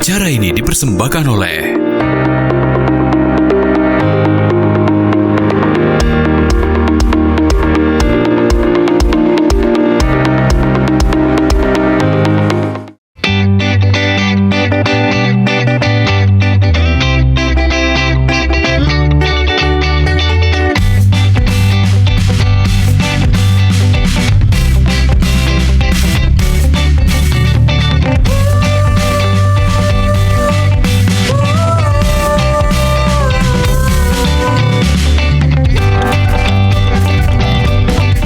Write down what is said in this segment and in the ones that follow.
Acara ini dipersembahkan oleh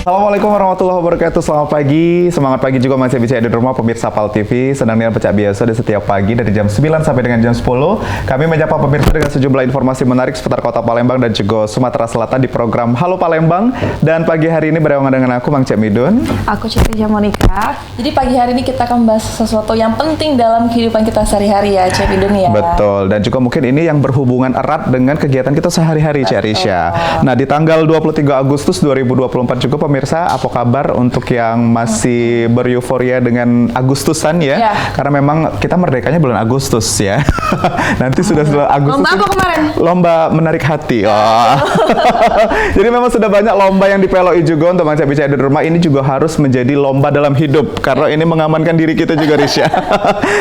Assalamualaikum warahmatullahi wabarakatuh. Selamat pagi, semangat pagi juga masih bisa di rumah pemirsa PAL TV. Senang dengan pecah biasa di setiap pagi dari jam 9 sampai dengan jam 10. Kami menyapa pemirsa dengan sejumlah informasi menarik seputar kota Palembang dan juga Sumatera Selatan di program Halo Palembang. Dan pagi hari ini bersama dengan aku, Mang Cek Midun. Aku Cik Monika. Jadi pagi hari ini kita akan membahas sesuatu yang penting dalam kehidupan kita sehari-hari ya, Cik Midun ya. Betul, dan juga mungkin ini yang berhubungan erat dengan kegiatan kita sehari-hari, Cik Risha. Nah, di tanggal 23 Agustus 2024 juga pemirsa, apa kabar untuk yang masih bereuforia dengan Agustusan ya? Karena memang kita merdekanya bulan Agustus ya. Nanti sudah Agustus. Lomba apa kemarin? Lomba menarik hati. Oh. Jadi memang sudah banyak lomba yang dipeloi juga untuk Mang Bicara di rumah. Ini juga harus menjadi lomba dalam hidup karena ini mengamankan diri kita juga, Risha.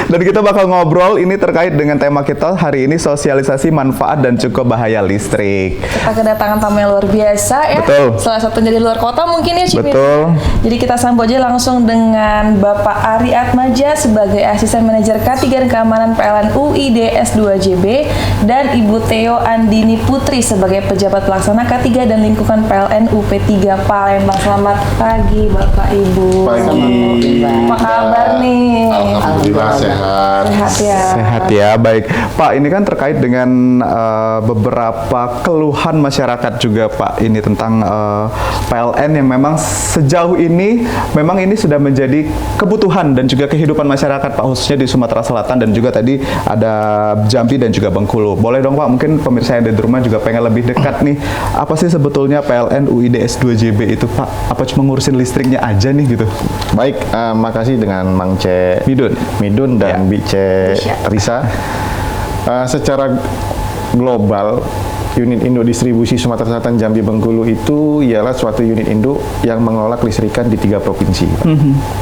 Dan kita bakal ngobrol ini terkait dengan tema kita hari ini, sosialisasi manfaat dan juga bahaya listrik. Kita kedatangan tamu yang luar biasa ya. Betul. Salah satunya dari luar kota mungkin ya, Cik. Betul. Jadi kita sambut aja langsung dengan Bapak Ari Atmaja sebagai Asisten Manajer K3 dan Keamanan PLN UID S2JB dan Ibu Theo Andini Putri sebagai Pejabat Pelaksana K3 dan Lingkungan PLN UP3 Palembang. Selamat pagi Bapak Ibu. Pagi. Apa kabar nih? Alhamdulillah sehat. Sehat ya. Sehat ya, baik. Pak, ini kan terkait dengan beberapa keluhan masyarakat juga Pak, ini tentang PLN yang memang sejauh ini memang ini sudah menjadi kebutuhan dan juga kehidupan masyarakat Pak, khususnya di Sumatera Selatan dan juga tadi ada Jambi dan juga Bengkulu. Boleh dong Pak, mungkin pemirsa yang ada di rumah juga pengen lebih dekat nih, apa sih sebetulnya PLN UID S2JB itu Pak? Apa cuma ngurusin listriknya aja nih gitu? Baik, makasih dengan Mang Cek Midun dan Bi Cek Risa. Secara global, unit induk distribusi Sumatera Selatan, Jambi, Bengkulu itu ialah suatu unit induk yang mengelola kelistrikan di 3 provinsi.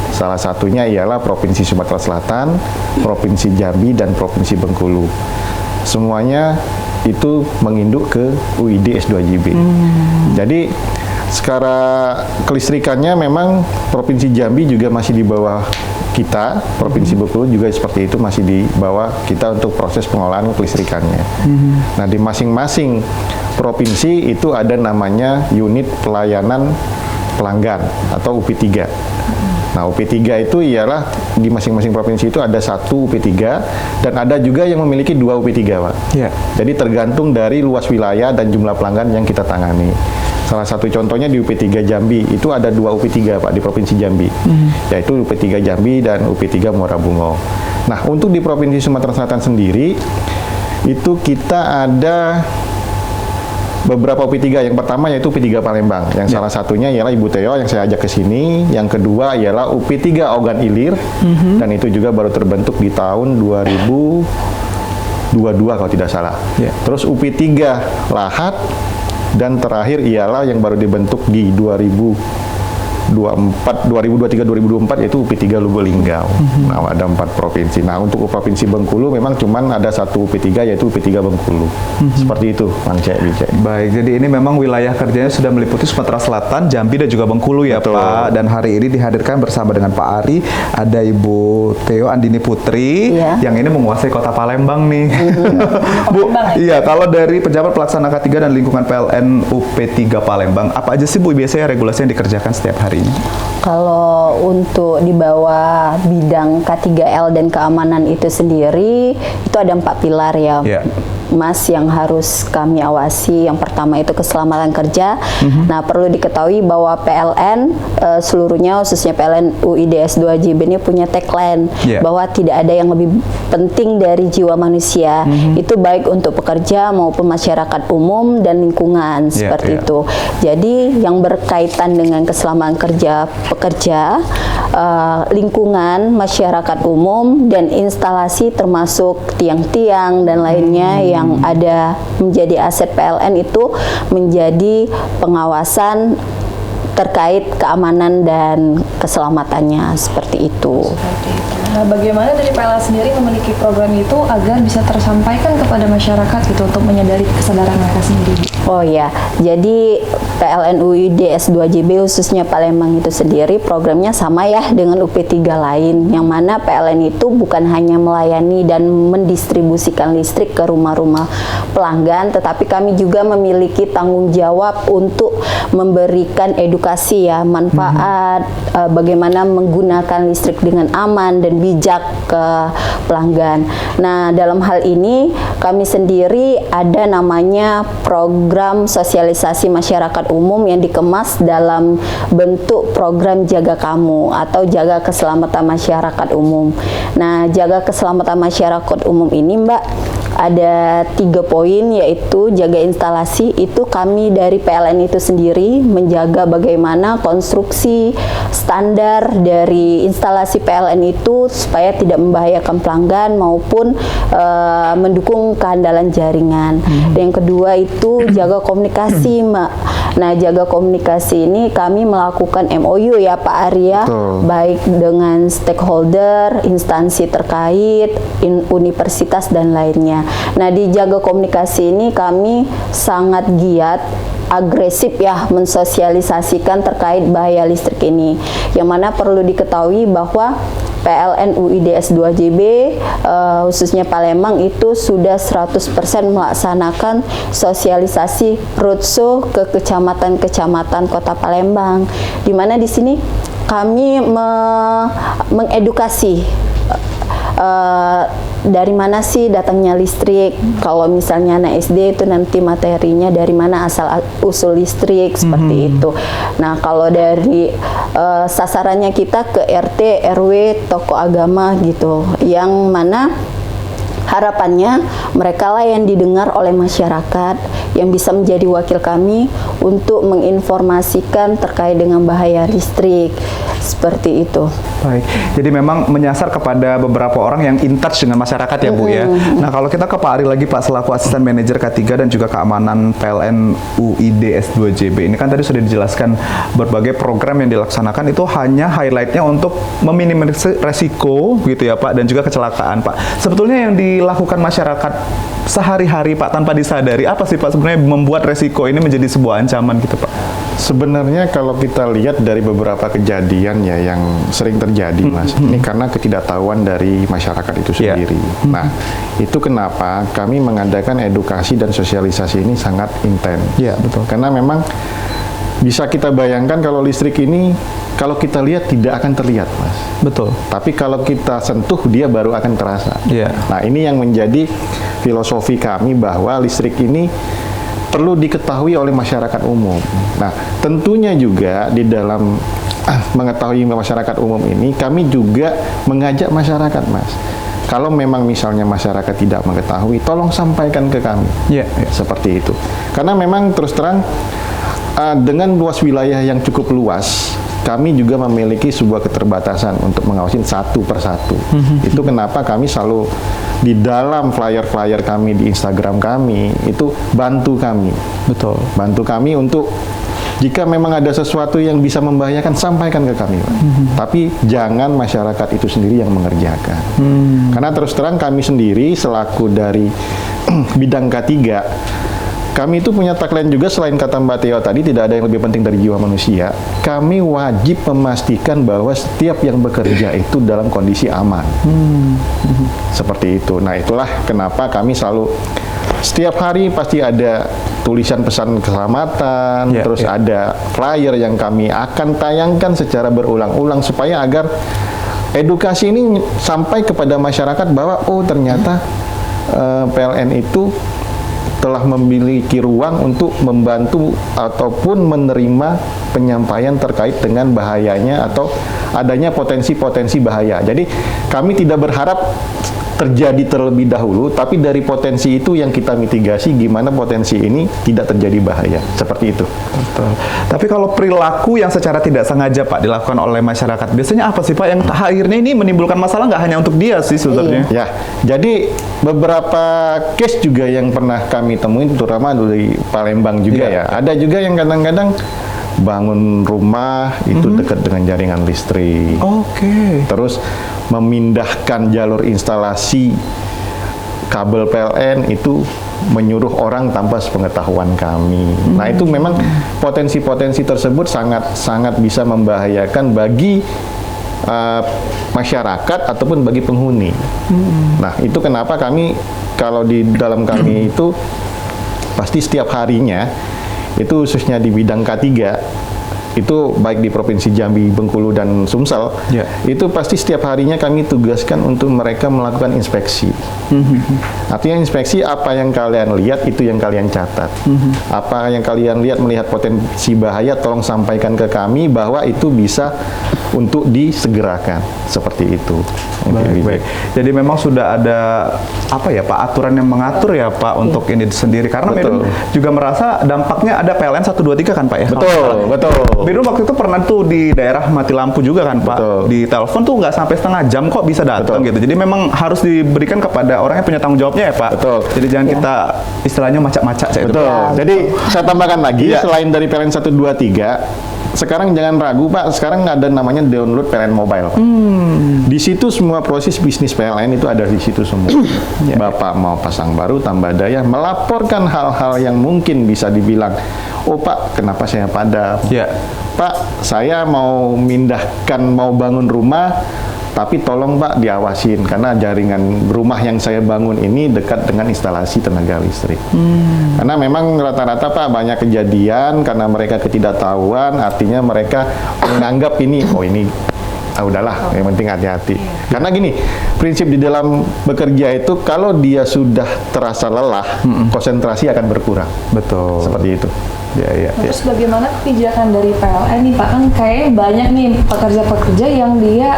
Salah satunya ialah Provinsi Sumatera Selatan, Provinsi Jambi, dan Provinsi Bengkulu. Semuanya itu menginduk ke UID S2JB. Jadi secara kelistrikannya memang Provinsi Jambi juga masih di bawah kita, Provinsi Bengkulu juga seperti itu, masih di bawah kita untuk proses pengolahan kelistrikannya. Nah, di masing-masing provinsi itu ada namanya unit pelayanan pelanggan atau UP3. Nah, UP3 itu ialah di masing-masing provinsi itu ada satu UP3 dan ada juga yang memiliki 2 UP3, Pak. Yeah. Jadi tergantung dari luas wilayah dan jumlah pelanggan yang kita tangani. Salah satu contohnya di UP3 Jambi, itu ada 2 UP3 Pak di Provinsi Jambi, yaitu UP3 Jambi dan UP3 Muara Bungo. Nah, untuk di Provinsi Sumatera Selatan sendiri, itu kita ada beberapa UP3. Yang pertama yaitu UP3 Palembang, yang salah satunya ialah Ibu Theo yang saya ajak ke sini. Yang kedua ialah UP3 Ogan Ilir, dan itu juga baru terbentuk di tahun 2022 kalau tidak salah. Terus UP3 Lahat, dan terakhir ialah yang baru dibentuk di 2023-2024 yaitu UP3 Lubuk-Linggau. Nah, ada 4 provinsi. Nah, untuk Provinsi Bengkulu memang cuman ada satu UP3 yaitu UP3 Bengkulu. Seperti itu, Mang Cek. Baik, jadi ini memang wilayah kerjanya sudah meliputi Sumatera Selatan, Jambi dan juga Bengkulu ya. Betul. Pak. Dan hari ini dihadirkan bersama dengan Pak Ari, ada Ibu Theo Andini Putri yang ini menguasai kota Palembang nih. Bu, iya, kalau dari pejabat pelaksana K3 dan lingkungan PLN UP3 Palembang, apa aja sih Bu biasanya regulasi yang dikerjakan setiap hari? Kalau untuk di bawah bidang K3L dan keamanan itu sendiri, itu ada 4 pilar ya. Mas, yang harus kami awasi. Yang pertama itu keselamatan kerja. Nah, perlu diketahui bahwa PLN seluruhnya, khususnya PLN UID S2JB ini punya tagline bahwa tidak ada yang lebih penting dari jiwa manusia. Itu baik untuk pekerja maupun masyarakat umum dan lingkungan seperti itu. Jadi yang berkaitan dengan keselamatan kerja pekerja, lingkungan, masyarakat umum, dan instalasi termasuk tiang-tiang dan lainnya yang ada menjadi aset PLN itu menjadi pengawasan terkait keamanan dan keselamatannya seperti itu. Nah, bagaimana dari PLN sendiri memiliki program itu agar bisa tersampaikan kepada masyarakat gitu untuk menyadari kesadaran mereka sendiri? Oh ya, jadi PLN UID S2JB khususnya Palembang itu sendiri programnya sama ya dengan UP3 lain, yang mana PLN itu bukan hanya melayani dan mendistribusikan listrik ke rumah-rumah pelanggan, tetapi kami juga memiliki tanggung jawab untuk memberikan edukasi ya, manfaat bagaimana menggunakan listrik dengan aman dan bijak ke pelanggan. Nah, dalam hal ini kami sendiri ada namanya program sosialisasi masyarakat umum yang dikemas dalam bentuk program Jaga Kamu atau Jaga Keselamatan Masyarakat Umum. Nah, Jaga Keselamatan Masyarakat Umum ini Mbak ada 3 poin, yaitu jaga instalasi. Itu kami dari PLN itu sendiri menjaga bagaimana konstruksi standar dari instalasi PLN itu supaya tidak membahayakan pelanggan maupun mendukung keandalan jaringan. Dan yang kedua itu jaga komunikasi Mbak. Nah, jaga komunikasi ini kami melakukan MOU ya Pak Arya, baik dengan stakeholder, instansi terkait, universitas dan lainnya. Nah, di jaga komunikasi ini kami sangat giat, agresif ya mensosialisasikan terkait bahaya listrik ini. Yang mana perlu diketahui bahwa PLN UID S2JB khususnya Palembang itu sudah 100% melaksanakan sosialisasi roadshow ke kecamatan-kecamatan Kota Palembang, di mana di sini kami mengedukasi dari mana sih datangnya listrik. Kalau misalnya anak SD itu nanti materinya dari mana asal usul listrik seperti itu. Nah, kalau dari sasarannya kita ke RT, RW, tokoh agama gitu, yang mana harapannya mereka lah yang didengar oleh masyarakat, yang bisa menjadi wakil kami untuk menginformasikan terkait dengan bahaya listrik seperti itu. Baik, jadi memang menyasar kepada beberapa orang yang in touch dengan masyarakat ya Bu ya. Nah, kalau kita ke Pak Ari lagi Pak, selaku asisten manajer K3 dan juga keamanan PLN UID S2JB, ini kan tadi sudah dijelaskan berbagai program yang dilaksanakan itu hanya highlightnya untuk meminimalisir resiko gitu ya Pak, dan juga kecelakaan Pak. Sebetulnya yang dilakukan masyarakat sehari-hari Pak tanpa disadari apa sih Pak sebenarnya membuat resiko ini menjadi sebuah ancaman gitu Pak? Sebenarnya kalau kita lihat dari beberapa kejadian ya yang sering terjadi Mas, ini karena ketidaktahuan dari masyarakat itu sendiri. Nah, itu kenapa kami mengadakan edukasi dan sosialisasi ini sangat intens. Iya, betul. Karena memang bisa kita bayangkan kalau listrik ini kalau kita lihat tidak akan terlihat Mas. Betul. Tapi kalau kita sentuh dia baru akan terasa. Iya. Nah, ini yang menjadi filosofi kami bahwa listrik ini perlu diketahui oleh masyarakat umum. Nah, tentunya juga di dalam mengetahui masyarakat umum ini, kami juga mengajak masyarakat, Mas. Kalau memang misalnya masyarakat tidak mengetahui, tolong sampaikan ke kami. Seperti itu. Karena memang terus terang, dengan luas wilayah yang cukup luas, kami juga memiliki sebuah keterbatasan untuk mengawasin satu persatu. Itu kenapa kami selalu di dalam flyer-flyer kami di Instagram kami itu bantu kami. Betul. Bantu kami untuk jika memang ada sesuatu yang bisa membahayakan, sampaikan ke kami. Tapi jangan masyarakat itu sendiri yang mengerjakan. Karena terus terang kami sendiri selaku dari bidang K3, kami itu punya tagline juga selain kata Mbak Theo tadi, tidak ada yang lebih penting dari jiwa manusia. Kami wajib memastikan bahwa setiap yang bekerja itu dalam kondisi aman. Seperti itu. Nah, itulah kenapa kami selalu setiap hari pasti ada tulisan pesan keselamatan, terus ada flyer yang kami akan tayangkan secara berulang-ulang supaya agar edukasi ini sampai kepada masyarakat bahwa oh ternyata PLN itu telah memiliki ruang untuk membantu ataupun menerima penyampaian terkait dengan bahayanya atau adanya potensi-potensi bahaya. Jadi kami tidak berharap terjadi terlebih dahulu, tapi dari potensi itu yang kita mitigasi gimana potensi ini tidak terjadi bahaya. Seperti itu. Betul. Tapi kalau perilaku yang secara tidak sengaja Pak dilakukan oleh masyarakat, biasanya apa sih Pak yang akhirnya ini menimbulkan masalah nggak hanya untuk dia sih sebenarnya? Ya, jadi beberapa case juga yang pernah kami temuin, terutama dari Palembang juga ya. Ada juga yang kadang-kadang bangun rumah itu dekat dengan jaringan listrik. Oke. Terus memindahkan jalur instalasi kabel PLN itu menyuruh orang tanpa sepengetahuan kami. Nah, itu memang potensi-potensi tersebut sangat bisa membahayakan bagi masyarakat ataupun bagi penghuni. Nah, itu kenapa kami kalau di dalam kami itu pasti setiap harinya itu khususnya di bidang K3 itu baik di Provinsi Jambi, Bengkulu, dan Sumsel, itu pasti setiap harinya kami tugaskan untuk mereka melakukan inspeksi. Artinya inspeksi apa yang kalian lihat, itu yang kalian catat. Apa yang kalian lihat, melihat potensi bahaya, tolong sampaikan ke kami bahwa itu bisa untuk disegerakan. Seperti itu. Baik. Jadi memang sudah ada apa ya Pak, aturan yang mengatur ya Pak untuk ini sendiri. Karena Midun juga merasa dampaknya ada PLN 123 kan Pak ya? Betul. Midun waktu itu pernah tuh di daerah mati lampu juga kan Pak. Di telepon tuh nggak sampai setengah jam kok bisa datang gitu. Jadi memang harus diberikan kepada orang yang punya tanggung jawabnya ya Pak. Jadi jangan kita istilahnya macak-macak. Jadi saya tambahkan lagi, selain dari PLN 123, sekarang jangan ragu Pak, sekarang ada namanya download PLN Mobile. Di situ semua proses bisnis PLN itu ada di situ semua. Bapak mau pasang baru, tambah daya, melaporkan hal-hal yang mungkin bisa dibilang, oh Pak, kenapa saya padam? Pak, saya mau mindahkan, mau bangun rumah, tapi tolong Pak diawasin karena jaringan rumah yang saya bangun ini dekat dengan instalasi tenaga listrik. Karena memang rata-rata Pak banyak kejadian karena mereka ketidaktahuan, artinya mereka menganggap ini, oh ini udahlah, yang penting hati-hati. Karena gini, prinsip di dalam bekerja itu kalau dia sudah terasa lelah, konsentrasi akan berkurang. Betul. Seperti itu. Terus bagaimana kebijakan dari PLN nih Pak? Kan kayaknya banyak nih pekerja-pekerja yang dia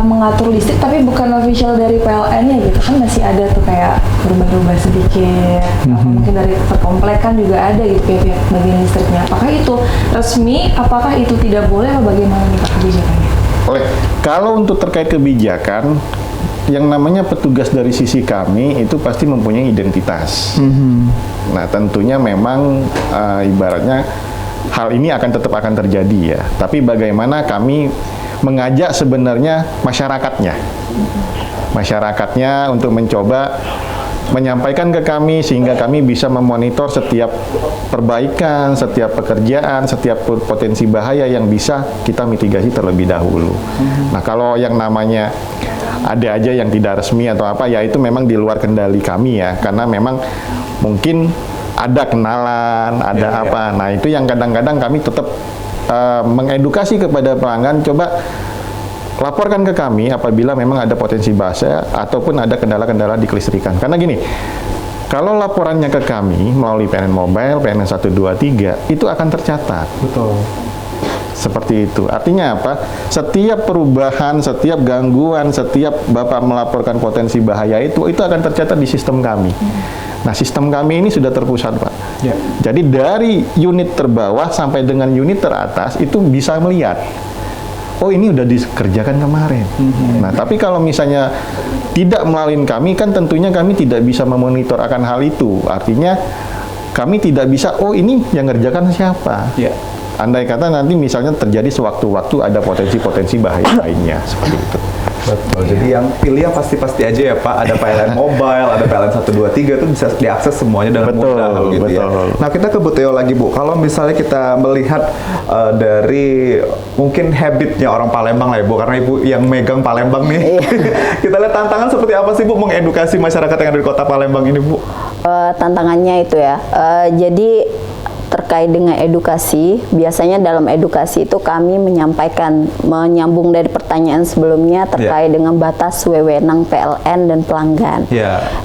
mengatur listrik tapi bukan official dari PLN-nya gitu kan, masih ada tuh kayak berubah-ubah sedikit. Mungkin dari perkomplekan juga ada gitu pihak bagian listriknya. Apakah itu resmi? Apakah itu tidak boleh? Atau bagaimana nih Pak kebijakannya? Kalau untuk terkait kebijakan, yang namanya petugas dari sisi kami itu pasti mempunyai identitas. Nah, tentunya memang ibaratnya hal ini tetap akan terjadi ya. Tapi bagaimana kami mengajak sebenarnya masyarakatnya untuk mencoba menyampaikan ke kami sehingga kami bisa memonitor setiap perbaikan, setiap pekerjaan, setiap potensi bahaya yang bisa kita mitigasi terlebih dahulu. Nah, kalau yang namanya ada aja yang tidak resmi atau apa, ya itu memang di luar kendali kami ya, karena memang mungkin ada kenalan, ada apa. Nah, itu yang kadang-kadang kami tetap mengedukasi kepada pelanggan, coba laporkan ke kami apabila memang ada potensi bahaya ataupun ada kendala-kendala di kelistrikan. Karena gini, kalau laporannya ke kami melalui PLN Mobile, PLN 123, itu akan tercatat. Betul. Seperti itu. Artinya apa? Setiap perubahan, setiap gangguan, setiap Bapak melaporkan potensi bahaya itu akan tercatat di sistem kami. Nah, sistem kami ini sudah terpusat, Pak. Jadi dari unit terbawah sampai dengan unit teratas itu bisa melihat, oh ini udah dikerjakan kemarin. Nah, tapi kalau misalnya tidak melalui kami, kan tentunya kami tidak bisa memonitor akan hal itu. Artinya kami tidak bisa, oh ini yang ngerjakan siapa. Andai kata nanti misalnya terjadi sewaktu-waktu ada potensi-potensi bahaya lainnya, seperti itu. Betul. Jadi yang pilih yang pasti-pasti aja ya Pak. Ada PLN Mobile, ada PLN 123 itu bisa diakses semuanya dengan mudah gitu ya. Nah, kita ke Bu Theo lagi Bu. Kalau misalnya kita melihat dari mungkin habitnya orang Palembang lah ya Bu, karena Ibu yang megang Palembang nih. Kita lihat tantangan seperti apa sih Bu mengedukasi masyarakat yang ada di Kota Palembang ini Bu? Tantangannya itu ya. Jadi terkait dengan edukasi, biasanya dalam edukasi itu kami menyampaikan, menyambung dari pertanyaan sebelumnya terkait dengan batas wewenang PLN dan pelanggan.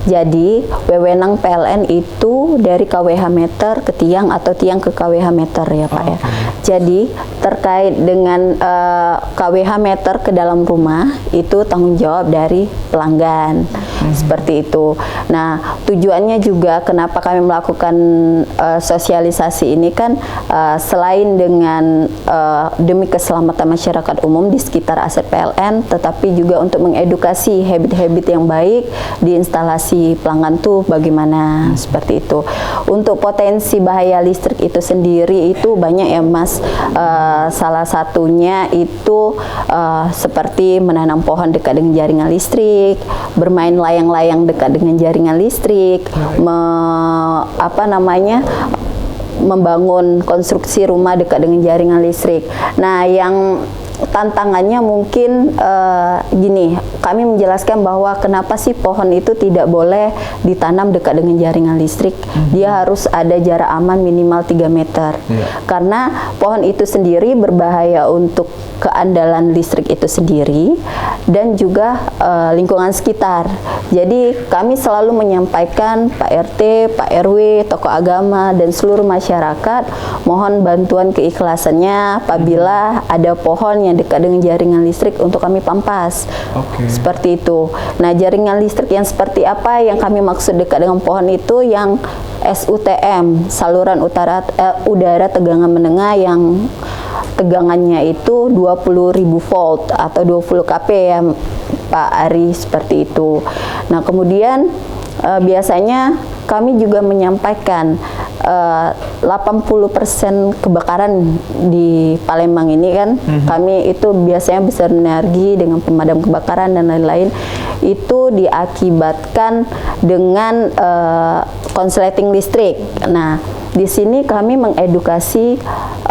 Jadi wewenang PLN itu dari KWH meter ke tiang atau tiang ke KWH meter ya Pak ya. Jadi terkait dengan KWH meter ke dalam rumah itu tanggung jawab dari pelanggan. seperti itu. Nah, tujuannya juga kenapa kami melakukan sosialisasi ini kan selain dengan demi keselamatan masyarakat umum di sekitar aset PLN, tetapi juga untuk mengedukasi habit-habit yang baik di instalasi pelanggan tuh bagaimana, seperti itu. Untuk potensi bahaya listrik itu sendiri itu banyak ya Mas. Salah satunya itu seperti menanam pohon dekat dengan jaringan listrik, bermain layang-layang dekat dengan jaringan listrik, membangun konstruksi rumah dekat dengan jaringan listrik. Nah, yang tantangannya mungkin gini, kami menjelaskan bahwa kenapa sih pohon itu tidak boleh ditanam dekat dengan jaringan listrik. Dia harus ada jarak aman minimal 3 meter. Karena pohon itu sendiri berbahaya untuk keandalan listrik itu sendiri dan juga lingkungan sekitar. Jadi kami selalu menyampaikan Pak RT, Pak RW, tokoh agama dan seluruh masyarakat mohon bantuan keikhlasannya apabila ada pohon yang dekat dengan jaringan listrik untuk kami pampas. Seperti itu. Nah, jaringan listrik yang seperti apa yang kami maksud dekat dengan pohon itu yang SUTM, saluran udara tegangan menengah yang tegangannya itu 20.000 volt atau 20 kP ya Pak Ari, seperti itu. Nah, kemudian biasanya kami juga menyampaikan 80% kebakaran di Palembang ini kan, kami itu biasanya bersinergi dengan pemadam kebakaran dan lain-lain, itu diakibatkan dengan konsleting listrik. Nah, di sini kami mengedukasi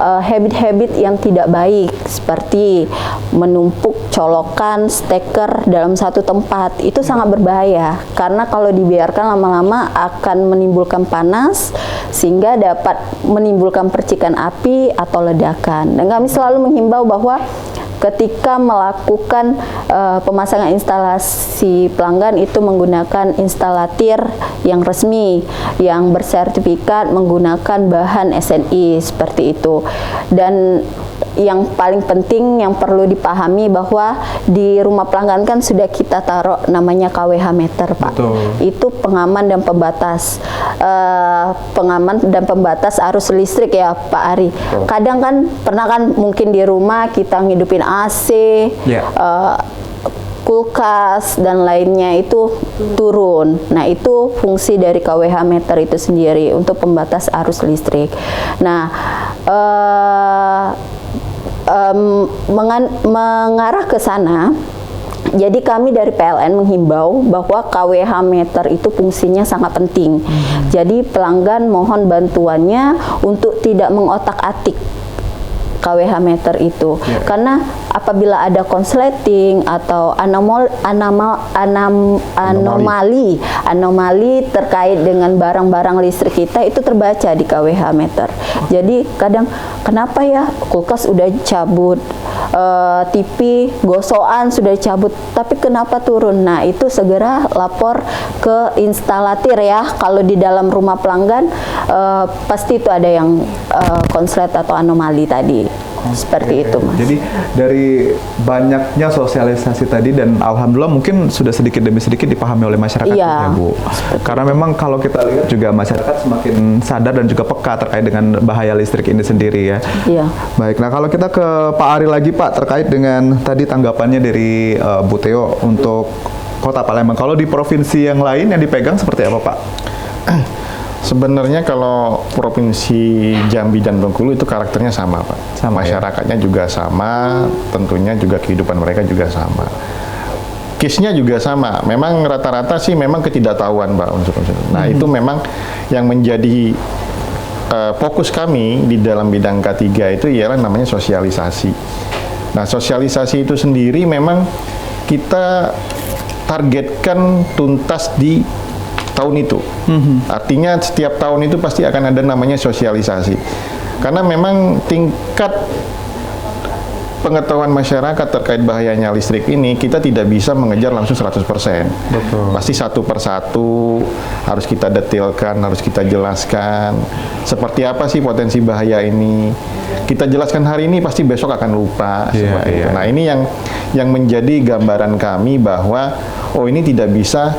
habit-habit yang tidak baik seperti menumpuk colokan steker dalam satu tempat. Itu sangat berbahaya karena kalau dibiarkan lama-lama akan menimbulkan panas sehingga dapat menimbulkan percikan api atau ledakan. Dan kami selalu menghimbau bahwa ketika melakukan pemasangan instalasi pelanggan itu menggunakan instalatir yang resmi, yang bersertifikat menggunakan bahan SNI, seperti itu. Dan yang paling penting yang perlu dipahami bahwa di rumah pelanggan kan sudah kita taruh namanya KWH meter, Pak. Betul. Itu pengaman dan pembatas arus listrik ya Pak Ari. Betul. Kadang kan pernah kan mungkin di rumah kita ngidupin AC, kulkas dan lainnya itu turun. Nah, itu fungsi dari KWH meter itu sendiri untuk pembatas arus listrik. Nah, mengarah ke sana, jadi kami dari PLN menghimbau bahwa KWH meter itu fungsinya sangat penting. Jadi pelanggan mohon bantuannya untuk tidak mengotak-atik KWH meter itu, karena apabila ada konsleting atau anomali terkait dengan barang-barang listrik kita itu terbaca di KWH meter. Jadi kadang kenapa ya kulkas udah cabut, TV gosokan sudah cabut, tapi kenapa turun? Nah, itu segera lapor ke instalatir ya. Kalau di dalam rumah pelanggan pasti itu ada yang konslet atau anomali tadi. Seperti itu, Mas. Jadi dari banyaknya sosialisasi tadi dan alhamdulillah mungkin sudah sedikit demi sedikit dipahami oleh masyarakat ya, Bu. Karena memang kalau kita lihat juga masyarakat semakin sadar dan juga peka terkait dengan bahaya listrik ini sendiri ya. Iya. Baik, nah kalau kita ke Pak Ari lagi Pak terkait dengan tadi tanggapannya dari Bu Theo untuk Kota Palembang. Kalau di provinsi yang lain yang dipegang seperti apa, Pak? Sebenarnya kalau Provinsi Jambi dan Bengkulu itu karakternya sama, Pak. Sama, masyarakatnya juga sama, tentunya juga kehidupan mereka juga sama. Case-nya juga sama. Memang rata-rata sih memang ketidaktahuan, Pak, unsur-unsur. Nah, itu memang yang menjadi fokus kami di dalam bidang K3 itu ialah namanya sosialisasi. Nah, sosialisasi itu sendiri memang kita targetkan tuntas di tahun itu. Artinya setiap tahun itu pasti akan ada namanya sosialisasi. Karena memang tingkat pengetahuan masyarakat terkait bahayanya listrik ini kita tidak bisa mengejar langsung 100%. Betul. Pasti satu persatu harus kita detailkan, harus kita jelaskan seperti apa sih potensi bahaya ini. Kita jelaskan hari ini pasti besok akan lupa. Seperti itu. Nah, ini yang menjadi gambaran kami bahwa oh ini tidak bisa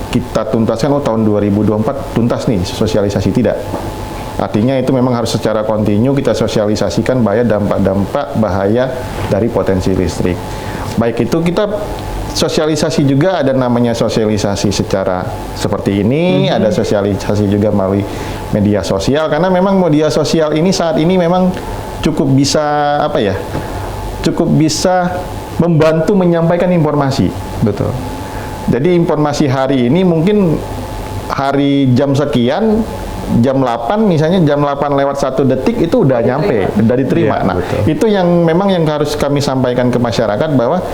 kita tuntaskan tahun 2024 tuntas nih sosialisasi, tidak. Artinya itu memang harus secara kontinu kita sosialisasikan dampak-dampak bahaya dari potensi listrik. Baik itu kita sosialisasi juga, ada namanya sosialisasi secara seperti ini, ada sosialisasi juga melalui media sosial, karena memang media sosial ini saat ini memang cukup bisa cukup bisa membantu menyampaikan informasi. Betul. Jadi informasi hari ini mungkin hari jam sekian, jam 8 misalnya, jam 8 lewat 1 detik itu udah nyampe, udah diterima. Ya, nah, betul. itu yang memang yang harus kami sampaikan ke masyarakat, bahwa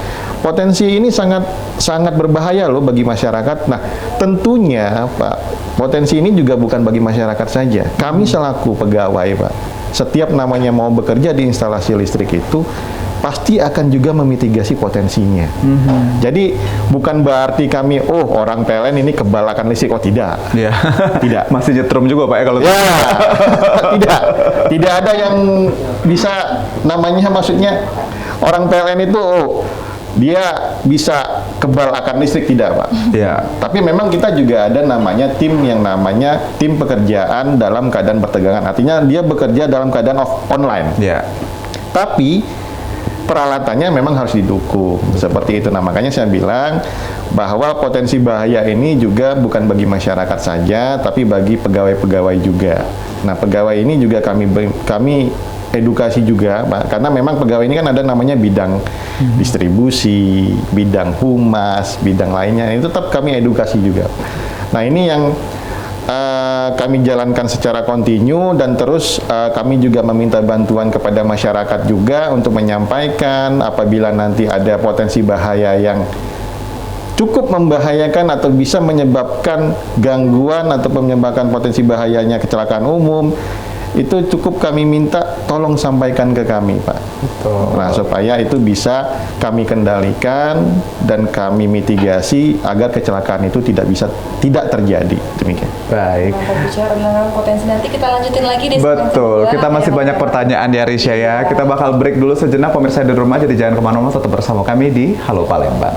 potensi ini sangat berbahaya loh bagi masyarakat. Nah, tentunya Pak, potensi ini juga bukan bagi masyarakat saja. Kami selaku pegawai Pak, setiap namanya mau bekerja di instalasi listrik itu pasti akan juga memitigasi potensinya. Jadi bukan berarti kami orang PLN ini kebal akan listrik, tidak. Ya. Tidak. Masih nyetrum juga Pak ya kalau Tidak ada yang bisa namanya, maksudnya orang PLN itu dia bisa kebal akan listrik, tidak Pak. Ya. Tapi memang kita juga ada namanya tim yang namanya tim pekerjaan dalam keadaan bertegangan. Artinya dia bekerja dalam keadaan online. Ya. Tapi peralatannya memang harus didukung seperti itu. Nah, makanya saya bilang bahwa potensi bahaya ini juga bukan bagi masyarakat saja, tapi bagi pegawai-pegawai juga. Nah, pegawai ini juga kami edukasi juga, Pak, karena memang pegawai ini kan ada namanya bidang distribusi, bidang humas, bidang lainnya, itu tetap kami edukasi juga. Nah, ini yang kami jalankan secara kontinu, dan terus kami juga meminta bantuan kepada masyarakat juga untuk menyampaikan apabila nanti ada potensi bahaya yang cukup membahayakan atau bisa menyebabkan gangguan atau menyebabkan potensi bahayanya kecelakaan umum, itu cukup kami minta tolong sampaikan ke kami Pak. Betul. Nah, supaya itu bisa kami kendalikan dan kami mitigasi agar kecelakaan itu tidak terjadi. Demikian. Baik. Bicara tentang potensi, nanti kita lanjutin lagi di Betul, kita masih banyak pertanyaan di Arisya ya. Kita bakal break dulu sejenak, pemirsa di rumah, jadi jangan kemana-mana, tetap bersama kami di Halo Palembang.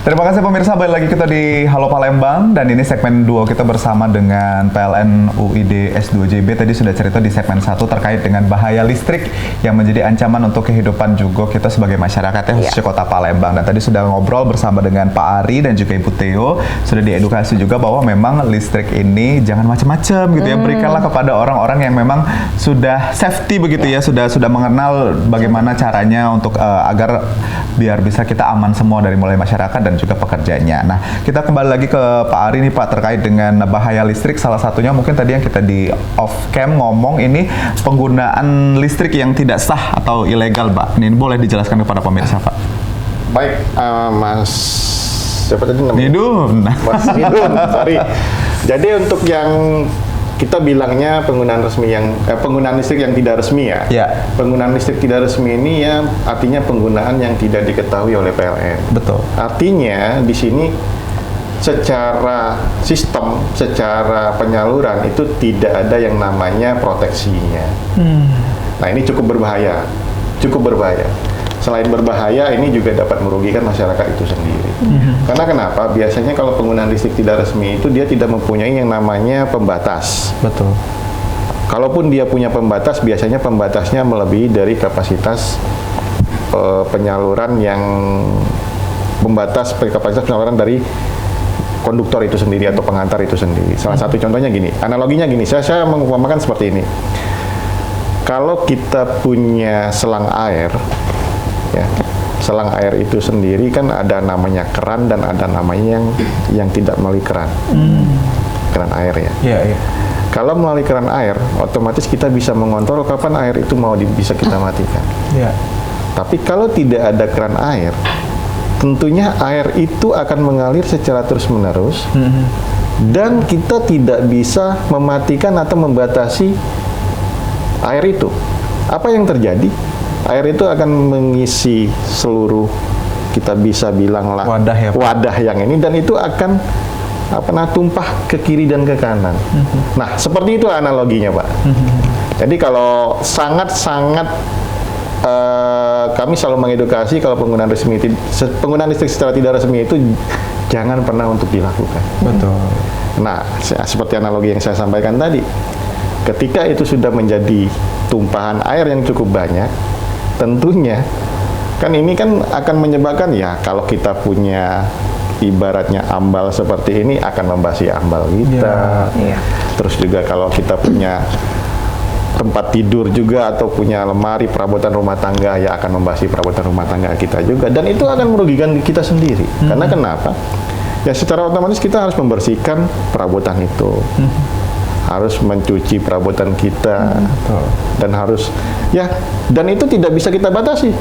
Terima kasih pemirsa, balik lagi kita di Halo Palembang, dan ini segmen 2 kita bersama dengan PLN UID S2JB. Tadi sudah cerita di segmen 1 terkait dengan bahaya listrik yang menjadi ancaman untuk kehidupan juga kita sebagai masyarakat ya, khususnya Kota Palembang. Dan tadi sudah ngobrol bersama dengan Pak Ari dan juga Ibu Theo, sudah diedukasi juga bahwa memang listrik ini jangan macam-macam gitu ya. Berikanlah kepada orang-orang yang memang sudah safety begitu ya, sudah mengenal bagaimana caranya untuk agar biar bisa kita aman semua dari mulai masyarakat dan juga pekerjanya. Nah, kita kembali lagi ke Pak Ari nih Pak, terkait dengan bahaya listrik. Salah satunya mungkin tadi yang kita di off cam ngomong, ini penggunaan listrik yang tidak sah atau ilegal Pak. Ini boleh dijelaskan kepada pemirsa Pak? Baik, Mas siapa tadi namanya? Nidun. Mas Nidun, sorry. Jadi untuk yang kita bilangnya penggunaan listrik yang tidak resmi ya. Ya. Penggunaan listrik tidak resmi ini ya artinya penggunaan yang tidak diketahui oleh PLN. Betul. Artinya di sini secara sistem, secara penyaluran itu tidak ada yang namanya proteksinya. Nah, ini cukup berbahaya. Selain berbahaya, ini juga dapat merugikan masyarakat itu sendiri. Karena kenapa? Biasanya kalau penggunaan listrik tidak resmi itu dia tidak mempunyai yang namanya pembatas. Betul. Kalaupun dia punya pembatas, biasanya pembatasnya melebihi dari kapasitas penyaluran yang kapasitas penyaluran dari konduktor itu sendiri atau pengantar itu sendiri. Salah satu contohnya gini, analoginya gini, saya mengumpamakan seperti ini. Kalau kita punya selang air, ya, selang air itu sendiri kan ada namanya keran dan ada namanya yang tidak melalui keran. Keran air ya. Iya, iya. Kalau melalui keran air, otomatis kita bisa mengontrol kapan air itu bisa kita matikan. Iya. Tapi kalau tidak ada keran air, tentunya air itu akan mengalir secara terus-menerus dan kita tidak bisa mematikan atau membatasi air itu. Apa yang terjadi? Air itu akan mengisi seluruh, kita bisa bilanglah wadah ya, Pak? wadah yang ini, dan itu akan tumpah ke kiri dan ke kanan. Nah, seperti itu analoginya, Pak. Jadi kalau sangat-sangat kami selalu mengedukasi kalau penggunaan listrik secara tidak resmi itu jangan pernah untuk dilakukan. Betul. Nah, seperti analogi yang saya sampaikan tadi, ketika itu sudah menjadi tumpahan air yang cukup banyak, tentunya kan ini kan akan menyebabkan, ya kalau kita punya ibaratnya ambal seperti ini akan membasi ambal kita. Terus juga kalau kita punya tempat tidur juga atau punya lemari perabotan rumah tangga, ya akan membasi perabotan rumah tangga kita juga, dan itu akan merugikan kita sendiri. Karena kenapa? Ya secara otomatis kita harus membersihkan perabotan itu, harus mencuci perabotan kita, dan harus dan itu tidak bisa kita batasi.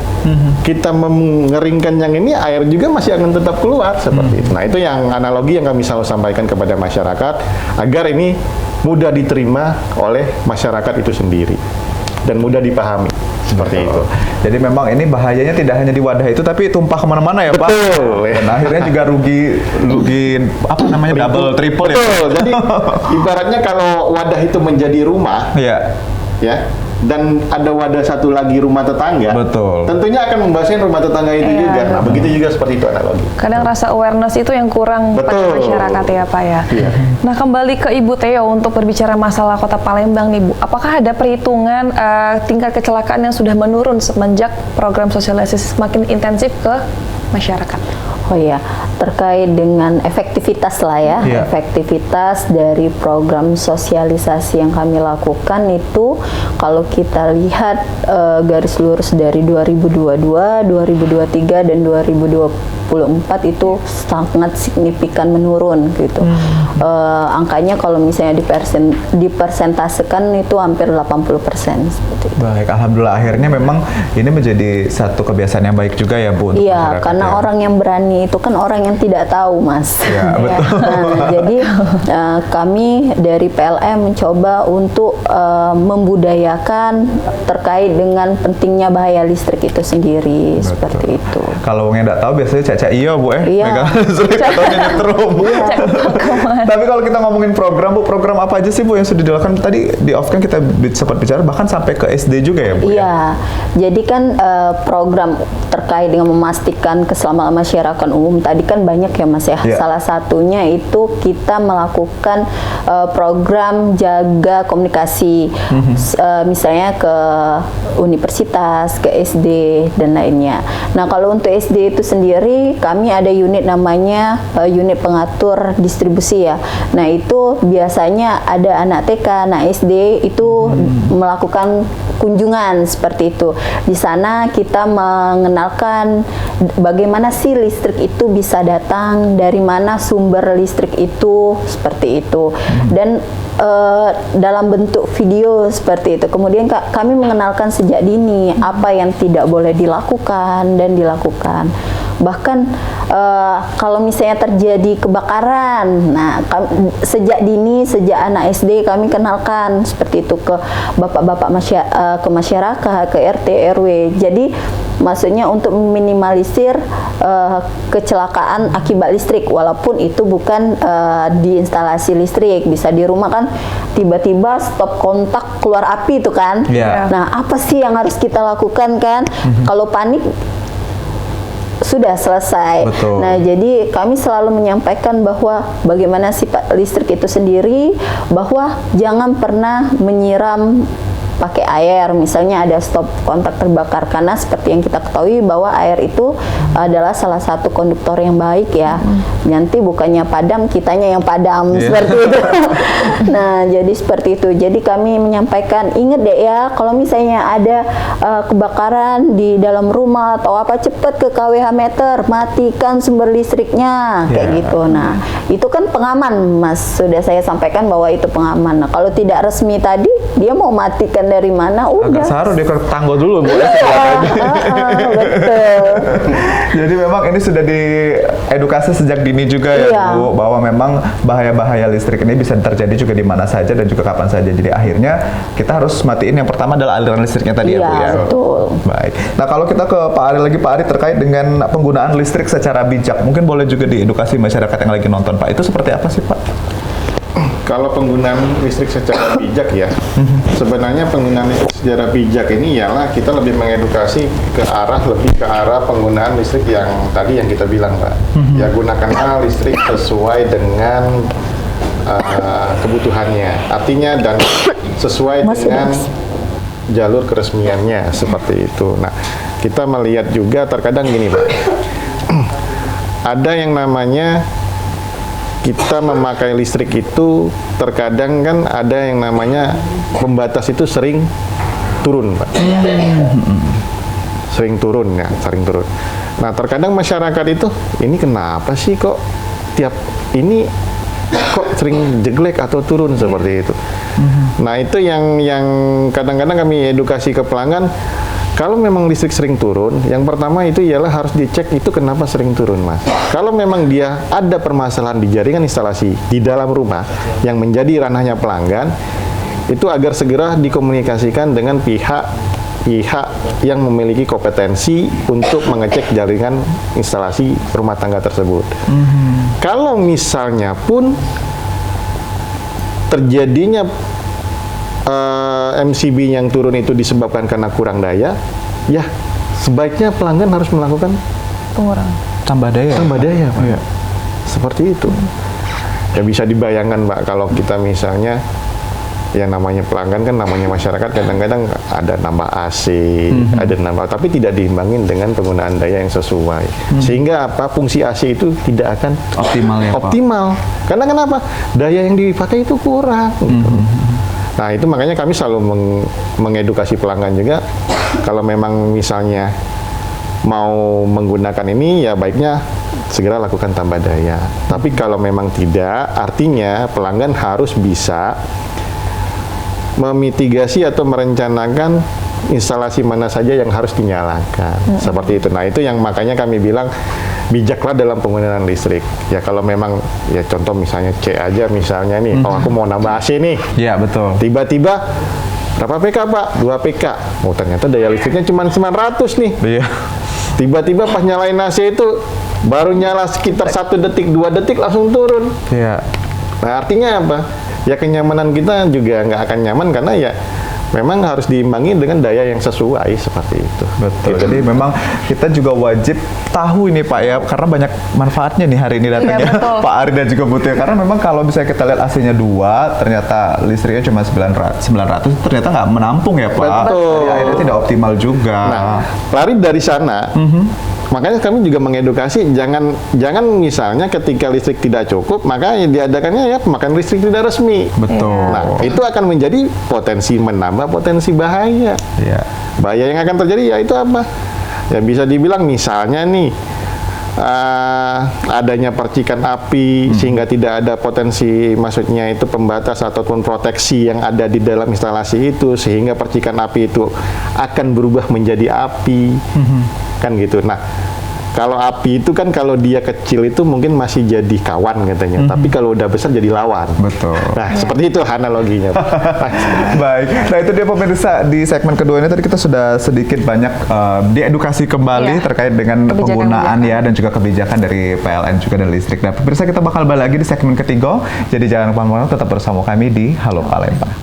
Kita mengeringkan yang ini, air juga masih akan tetap keluar seperti itu. Nah, itu yang analogi yang kami selalu sampaikan kepada masyarakat agar ini mudah diterima oleh masyarakat itu sendiri dan mudah dipahami seperti itu. Jadi memang ini bahayanya tidak hanya di wadah itu, tapi tumpah kemana-mana ya, Pak. Betul. Dan akhirnya juga rugi double, triple ya. Betul. Jadi ibaratnya kalau wadah itu menjadi rumah, ya, dan ada wadah satu lagi rumah tetangga, betul, tentunya akan membahayakan rumah tetangga itu juga. Nah, begitu juga seperti itu analogi. Kadang rasa awareness itu yang kurang pada masyarakat ya, Pak ya. Nah, kembali ke Ibu Theo untuk berbicara masalah Kota Palembang nih, Bu. Apakah ada perhitungan tingkat kecelakaan yang sudah menurun semenjak program sosialisasi semakin intensif ke masyarakat? Oh ya, terkait dengan efektivitas lah ya, efektivitas dari program sosialisasi yang kami lakukan itu, kalau kita lihat garis lurus dari 2022, 2023 dan 2024 itu sangat signifikan menurun gitu. Angkanya kalau misalnya dipersentasekan itu hampir 80% seperti itu. Baik, alhamdulillah akhirnya memang ini menjadi satu kebiasaan yang baik juga ya, Bu. Iya, karena orang yang berani itu kan orang yang tidak tahu, Mas. Ya, betul. Nah, jadi kami dari PLN mencoba untuk membudayakan terkait dengan pentingnya bahaya listrik itu sendiri. Betul. Seperti itu. Kalau yang tidak tahu biasanya caca iya, Bu, megang listrik atau nyetrum. Tapi kalau kita ngomongin program, Bu, program apa aja sih, Bu, yang sudah dilakukan? Tadi di off kan kita sempat bicara bahkan sampai ke SD juga ya, Bu? Iya, jadi kan program terkait dengan memastikan keselamatan masyarakat umum tadi kan banyak ya, Mas ya. Salah satunya itu kita melakukan program jaga komunikasi, misalnya ke universitas, ke SD dan lainnya. Nah, kalau untuk SD itu sendiri kami ada unit namanya unit pengatur distribusi ya. Nah, itu biasanya ada anak TK, anak SD itu melakukan kunjungan seperti itu. Di sana kita mengenalkan bagaimana sih listrik itu bisa datang, dari mana sumber listrik itu, seperti itu. Dan dalam bentuk video seperti itu. Kemudian kami mengenalkan sejak dini apa yang tidak boleh dilakukan dan dilakukan. Bahkan kalau misalnya terjadi kebakaran, nah sejak dini, sejak anak SD kami kenalkan seperti itu ke bapak-bapak ke masyarakat, ke RT RW. Jadi maksudnya untuk meminimalisir kecelakaan akibat listrik, walaupun itu bukan di instalasi listrik, bisa di rumah kan tiba-tiba stop kontak keluar api itu kan. Nah, apa sih yang harus kita lakukan kan? Kalau panik sudah selesai. Betul. Nah, jadi kami selalu menyampaikan bahwa bagaimana sifat listrik itu sendiri, bahwa jangan pernah menyiram pakai air, misalnya ada stop kontak terbakar, karena seperti yang kita ketahui bahwa air itu adalah salah satu konduktor yang baik ya. Nanti bukannya padam, kitanya yang padam seperti itu. Nah, jadi seperti itu. Jadi kami menyampaikan, ingat deh ya, kalau misalnya ada kebakaran di dalam rumah atau apa, cepat ke KWH meter, matikan sumber listriknya, kayak gitu. Nah, itu kan pengaman, Mas. Sudah saya sampaikan bahwa itu pengaman. Nah, kalau tidak resmi tadi, dia mau matikan hujan dari mana, udah. Agak saru dia ke tanggo dulu Bu. Betul. Jadi memang ini sudah diedukasi sejak dini juga ya Iya. Bu, bahwa memang bahaya-bahaya listrik ini bisa terjadi juga di mana saja dan juga kapan saja. Jadi akhirnya kita harus matiin yang pertama adalah aliran listriknya tadi ya Bu Iya, ya. betul. Baik. Nah kalau kita ke Pak Ari lagi, Pak Ari terkait dengan penggunaan listrik secara bijak, mungkin boleh juga diedukasi masyarakat yang lagi nonton Pak. Itu seperti apa sih Pak? Kalau penggunaan listrik secara bijak ya, sebenarnya penggunaan listrik secara bijak ini ialah kita lebih mengedukasi lebih ke arah penggunaan listrik yang tadi yang kita bilang Pak. Ya gunakanlah listrik sesuai dengan kebutuhannya. Artinya dan sesuai dengan jalur keresmiannya seperti itu. Nah, kita melihat juga terkadang gini Pak. Ada yang namanya kita memakai listrik itu terkadang kan ada yang namanya pembatas itu sering turun Pak. Sering turun ya, sering turun. Nah terkadang masyarakat itu, ini kenapa sih kok tiap ini kok sering jeglek atau turun seperti itu. Nah itu yang kadang-kadang kami edukasi ke pelanggan. Kalau memang listrik sering turun, yang pertama itu ialah harus dicek itu kenapa sering turun, Mas. Kalau memang dia ada permasalahan di jaringan instalasi di dalam rumah yang menjadi ranahnya pelanggan, itu agar segera dikomunikasikan dengan pihak yang memiliki kompetensi untuk mengecek jaringan instalasi rumah tangga tersebut. Kalau misalnya pun terjadinya MCB yang turun itu disebabkan karena kurang daya, ya sebaiknya pelanggan harus melakukan Tambah daya. Pak. Iya. Seperti itu. Ya bisa dibayangkan Pak kalau kita misalnya yang namanya pelanggan kan namanya masyarakat kadang-kadang ada nambah AC, ada nambah, tapi tidak diimbangin dengan penggunaan daya yang sesuai. Sehingga apa? Fungsi AC itu tidak akan Optimal ya Pak. optimal. Karena kenapa? Daya yang dipakai itu kurang. Nah itu makanya kami selalu mengedukasi pelanggan juga kalau memang misalnya mau menggunakan ini ya baiknya segera lakukan tambah daya. Tapi kalau memang tidak, artinya pelanggan harus bisa memitigasi atau merencanakan instalasi mana saja yang harus dinyalakan. Seperti itu. Nah itu yang makanya kami bilang bijaklah dalam penggunaan listrik. Ya kalau memang ya contoh misalnya C aja misalnya nih, oh aku mau nambah AC nih. Iya betul. Tiba-tiba berapa PK Pak? 2 PK. Oh ternyata daya listriknya cuma 900 nih. Iya. Tiba-tiba pas nyalain AC itu baru nyala sekitar 1 detik, 2 detik langsung turun. Iya. Nah artinya apa? Ya kenyamanan kita juga nggak akan nyaman karena ya memang harus diimbangi dengan daya yang sesuai seperti itu. Betul. Gitu. Jadi memang kita juga wajib tahu ini Pak ya, karena banyak manfaatnya nih hari ini datangnya Pak Ari dan juga Bu Tio. Karena memang kalau misalnya kita lihat AC-nya 2, ternyata listriknya cuma 900, ternyata nggak menampung ya Pak. Betul. Jadi akhirnya tidak optimal juga. Nah, lari dari sana. Makanya kami juga mengedukasi jangan misalnya ketika listrik tidak cukup maka yang diadakannya ya pemakaian listrik tidak resmi. Betul. Nah, itu akan menjadi menambah potensi bahaya. Iya. Bahaya yang akan terjadi ya itu apa? Ya bisa dibilang misalnya nih adanya percikan api sehingga tidak ada potensi, maksudnya itu pembatas ataupun proteksi yang ada di dalam instalasi itu sehingga percikan api itu akan berubah menjadi api. Kan gitu. Nah, kalau api itu kan kalau dia kecil itu mungkin masih jadi kawan katanya, tapi kalau udah besar jadi lawan. Betul. Nah, seperti itu analoginya. Baik, nah itu dia pemirsa, di segmen kedua ini tadi kita sudah sedikit banyak diedukasi kembali terkait dengan penggunaan ya dan juga kebijakan dari PLN juga dan listrik. Nah pemirsa kita bakal balik lagi di segmen ketiga, jadi jangan kemana-mana, tetap bersama kami di Halo Palembang.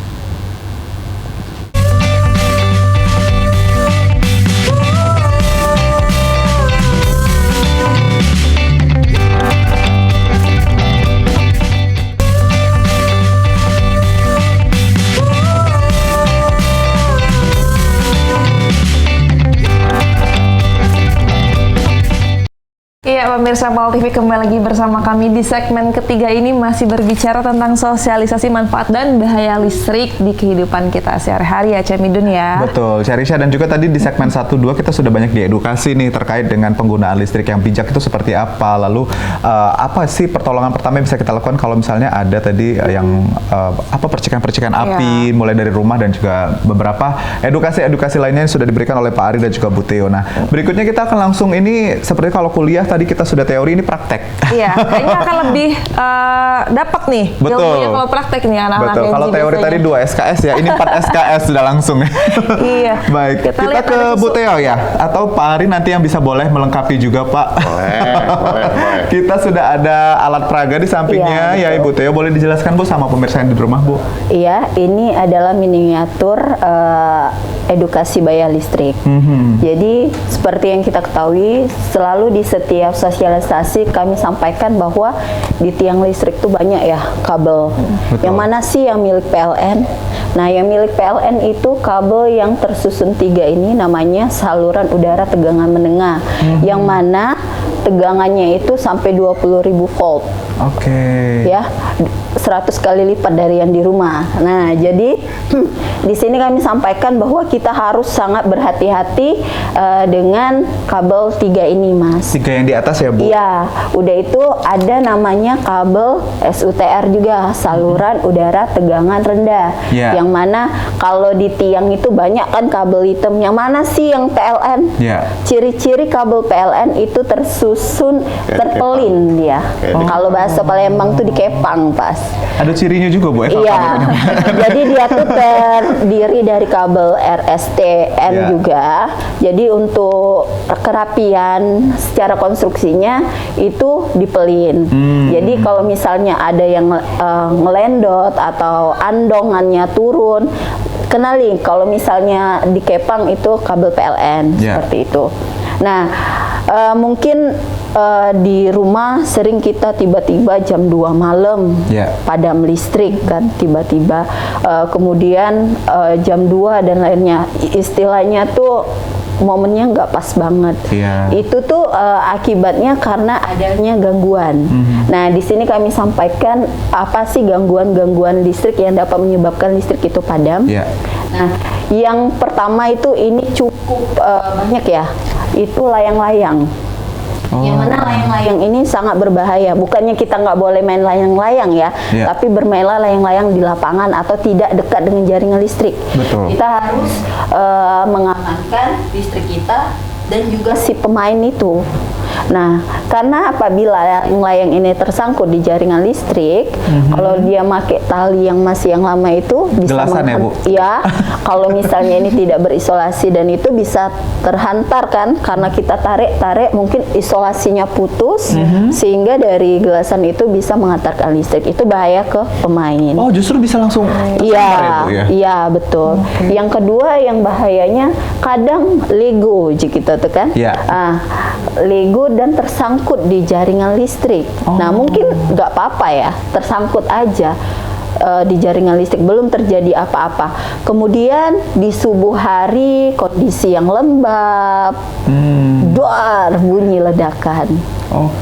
Iya Ya, pemirsa Pal TV kembali lagi bersama kami di segmen ketiga ini masih berbicara tentang sosialisasi manfaat dan bahaya listrik di kehidupan kita sehari-hari ya, Cak Midun ya. Betul, Charisha, dan juga tadi di segmen 1-2 kita sudah banyak diedukasi nih terkait dengan penggunaan listrik yang bijak itu seperti apa. Lalu apa sih pertolongan pertama yang bisa kita lakukan kalau misalnya ada tadi yang percikan-percikan api mulai dari rumah, dan juga beberapa edukasi lainnya yang sudah diberikan oleh Pak Ari dan juga Bu Theo. Nah, berikutnya kita akan langsung ini seperti kalau kuliah tadi kita sudah teori, ini praktek. Iya, kayaknya akan lebih dapat nih ilmunya kalau praktek nih anak-anak. Betul, kalau teori tadi 2 SKS ya, ini 4 SKS sudah langsung ya. Iya. Baik, kita ke Bu Theo ya, atau Pak Ari nanti yang bisa boleh melengkapi juga Pak. Boleh. Kita sudah ada alat peraga di sampingnya ya Ibu Theo, boleh dijelaskan Bu sama pemirsa yang di rumah Bu? Iya, ini adalah miniatur edukasi bahaya listrik. Jadi seperti yang kita ketahui, selalu di setiap sosialisasi kami sampaikan bahwa di tiang listrik itu banyak ya kabel. Betul. Yang mana sih yang milik PLN? Nah, yang milik PLN itu kabel yang tersusun 3 ini namanya saluran udara tegangan menengah, yang mana tegangannya itu sampai 20.000 volt. Oke. Ya, 100 kali lipat dari yang di rumah. Nah, jadi di sini kami sampaikan bahwa kita harus sangat berhati-hati dengan kabel 3 ini, Mas. 3 yang di atas ya Bu? Iya, udah itu ada namanya kabel SUTR juga, saluran udara tegangan rendah. Yang mana kalau di tiang itu banyak kan kabel hitam. Yang mana sih yang PLN? Ciri-ciri kabel PLN itu tersusun terpelin dia. Kalau bahasa Palembang tuh dikepang pas. Ada cirinya juga Bu? Iya. Jadi dia tuh terdiri dari kabel RSTN juga. Jadi untuk kerapian secara konstruksinya itu dipelin. Jadi kalau misalnya ada yang ngelendot atau andongannya turun, kenali kalau misalnya dikepang itu kabel PLN seperti itu. Nah, mungkin di rumah sering kita tiba-tiba jam 2 malam padam listrik kan, tiba-tiba kemudian jam 2 dan lainnya, istilahnya tuh momennya nggak pas banget. Itu tuh akibatnya karena adanya gangguan. Nah, di sini kami sampaikan apa sih gangguan-gangguan listrik yang dapat menyebabkan listrik itu padam. Nah, yang pertama itu ini cukup banyak ya, itu layang-layang. Yang mana layang-layang ini sangat berbahaya. Bukannya kita nggak boleh main layang-layang ya, tapi bermainlah layang-layang di lapangan atau tidak dekat dengan jaringan listrik. Kita harus mengamankan listrik kita dan juga si pemain itu. Nah, karena apabila layang ini tersangkut di jaringan listrik, kalau dia pakai tali yang masih yang lama itu bisa gelasan ya Bu? Iya, kalau misalnya ini tidak berisolasi dan itu bisa terhantar kan, karena kita tarik mungkin isolasinya putus sehingga dari gelasan itu bisa mengantarkan listrik. Itu bahaya ke pemain. Oh, justru bisa langsung iya, iya betul. Yang kedua yang bahayanya kadang Lego gitu tuh kan. Lego dan tersangkut di jaringan listrik. Nah, mungkin nggak apa-apa ya, tersangkut aja di jaringan listrik, belum terjadi apa-apa. Kemudian di subuh hari kondisi yang lembab, duar bunyi ledakan.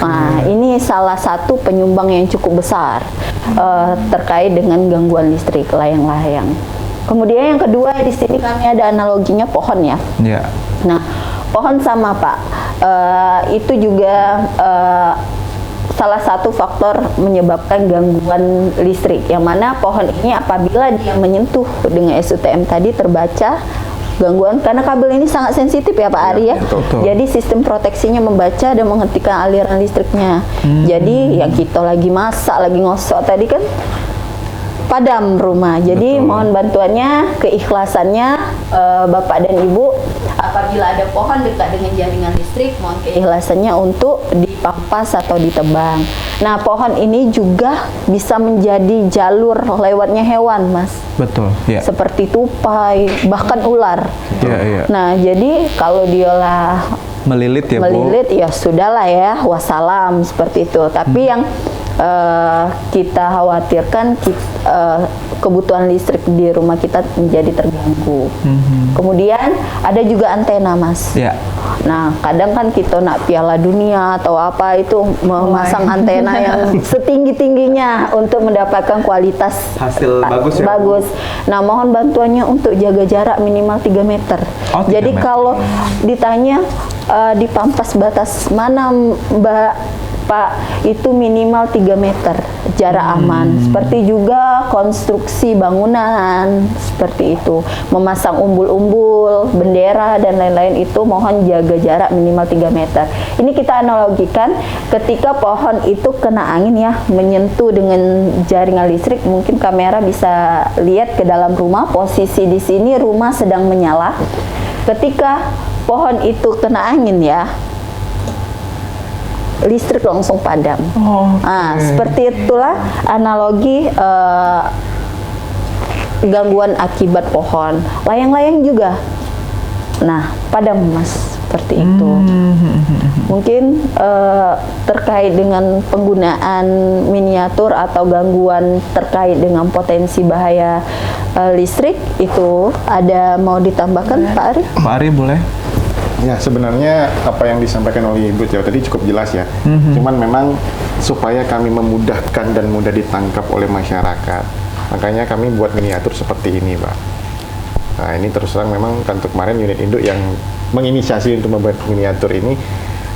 Nah, ini salah satu penyumbang yang cukup besar terkait dengan gangguan listrik layang-layang. Kemudian yang kedua di sini kami ada analoginya pohon ya. Nah, pohon sama Pak, itu juga salah satu faktor menyebabkan gangguan listrik, yang mana pohon ini apabila dia menyentuh dengan SUTM tadi terbaca gangguan, karena kabel ini sangat sensitif ya Pak Ari ya. Jadi sistem proteksinya membaca dan menghentikan aliran listriknya. Jadi yang kita lagi masak, lagi ngosok tadi kan padam rumah. Jadi mohon bantuannya, keikhlasannya Bapak dan Ibu, apabila ada pohon dekat dengan jaringan listrik, mohon keikhlasannya untuk dipangkas atau ditebang. Nah, pohon ini juga bisa menjadi jalur lewatnya hewan, Mas. Seperti tupai, bahkan ular. Nah, jadi kalau dialah melilit ya Bu? Melilit ya sudahlah ya, wassalam seperti itu. Tapi yang kita khawatirkan kebutuhan listrik di rumah kita menjadi terganggu. Kemudian ada juga antena, Mas. Ya. Nah, kadang kan kita nak Piala Dunia atau apa itu memasang antena yang setinggi-tingginya untuk mendapatkan kualitas hasil bagus ya. Bagus. Nah, mohon bantuannya untuk jaga jarak minimal 3 meter. Oh, 3 Jadi meter. kalau ditanya di pampas batas mana Mbak, Pak, itu minimal 3 meter jarak aman. Seperti juga konstruksi bangunan seperti itu, memasang umbul-umbul, bendera dan lain-lain itu mohon jaga jarak minimal 3 meter. Ini kita analogikan ketika pohon itu kena angin ya, menyentuh dengan jaringan listrik, mungkin kamera bisa lihat ke dalam rumah, posisi di sini rumah sedang menyala. Ketika pohon itu kena angin ya, listrik langsung padam. Nah, seperti itulah analogi gangguan akibat pohon. Layang-layang juga, nah padam Mas, seperti itu. Mungkin terkait dengan penggunaan miniatur atau gangguan terkait dengan potensi bahaya listrik itu ada mau ditambahkan Pak Ari? Pak Ari boleh? Ya, sebenarnya apa yang disampaikan oleh Ibu Teo tadi cukup jelas ya. Cuman memang supaya kami memudahkan dan mudah ditangkap oleh masyarakat, makanya kami buat miniatur seperti ini, Pak. Nah, ini terus terang memang untuk kemarin unit induk yang menginisiasi untuk membuat miniatur ini.